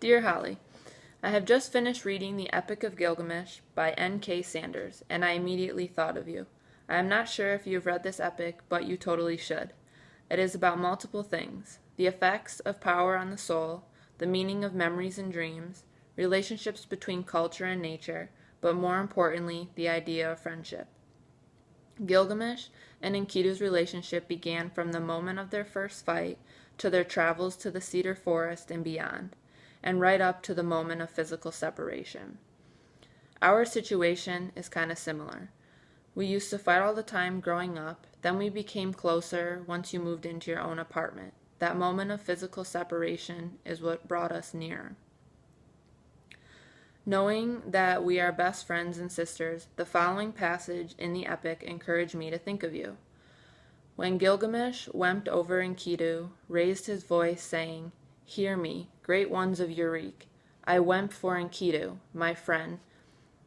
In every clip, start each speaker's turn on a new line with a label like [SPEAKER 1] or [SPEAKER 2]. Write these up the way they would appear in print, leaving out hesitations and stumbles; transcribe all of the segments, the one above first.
[SPEAKER 1] Dear Holly, I have just finished reading The Epic of Gilgamesh by N.K. Sanders, and I immediately thought of you. I am not sure if you have read this epic, but you totally should. It is about multiple things: the effects of power on the soul, the meaning of memories and dreams, relationships between culture and nature, but more importantly, the idea of friendship. Gilgamesh and Enkidu's relationship began from the moment of their first fight to their travels to the cedar forest and beyond, and right up to the moment of physical separation. Our situation is kind of similar. We used to fight all the time growing up, then we became closer once you moved into your own apartment. That moment of physical separation is what brought us nearer. Knowing that we are best friends and sisters, the following passage in the epic encouraged me to think of you. When Gilgamesh wept over Enkidu, raised his voice, saying, "Hear me, great ones of Uruk. I wept for Enkidu, my friend,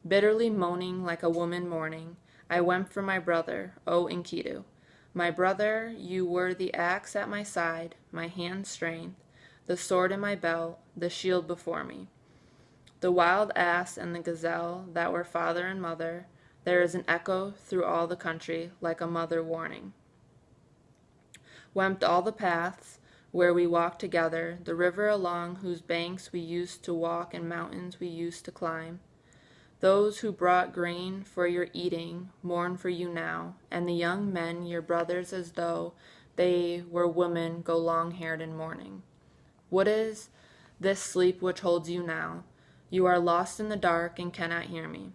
[SPEAKER 1] bitterly moaning like a woman mourning. I wept for my brother, O Enkidu. My brother, you were the axe at my side, my hand's strength, the sword in my belt, the shield before me. The wild ass and the gazelle that were father and mother, there is an echo through all the country like a mother warning. Wept all the paths where we walked together, the river along whose banks we used to walk and mountains we used to climb. Those who brought grain for your eating mourn for you now, and the young men, your brothers, as though they were women, go long-haired in mourning. What is this sleep which holds you now? You are lost in the dark and cannot hear me."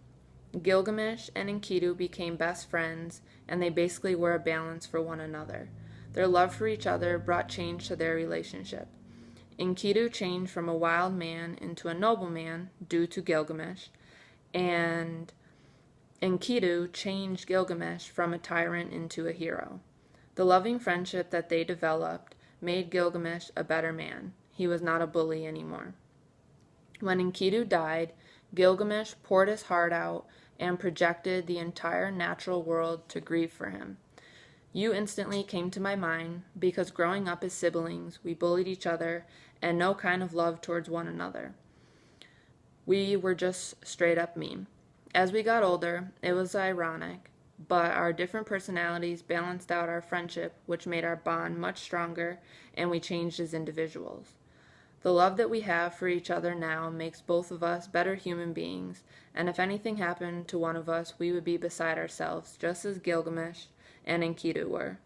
[SPEAKER 1] Gilgamesh and Enkidu became best friends, and they basically were a balance for one another. Their love for each other brought change to their relationship. Enkidu changed from a wild man into a noble man due to Gilgamesh, and Enkidu changed Gilgamesh from a tyrant into a hero. The loving friendship that they developed made Gilgamesh a better man. He was not a bully anymore. When Enkidu died, Gilgamesh poured his heart out and projected the entire natural world to grieve for him. You instantly came to my mind because growing up as siblings, we bullied each other and no kind of love towards one another. We were just straight up mean. As we got older, it was ironic, but our different personalities balanced out our friendship, which made our bond much stronger, and we changed as individuals. The love that we have for each other now makes both of us better human beings, and if anything happened to one of us, we would be beside ourselves, just as Gilgamesh and Enkidu were.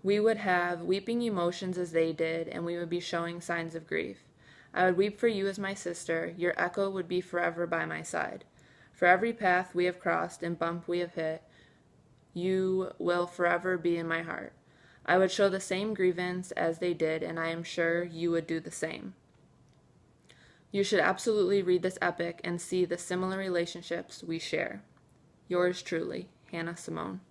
[SPEAKER 1] We would have weeping emotions as they did, and we would be showing signs of grief. I would weep for you as my sister. Your echo would be forever by my side. For every path we have crossed and bump we have hit, you will forever be in my heart. I would show the same grievance as they did, and I am sure you would do the same. You should absolutely read this epic and see the similar relationships we share. Yours truly, Hannah Simone.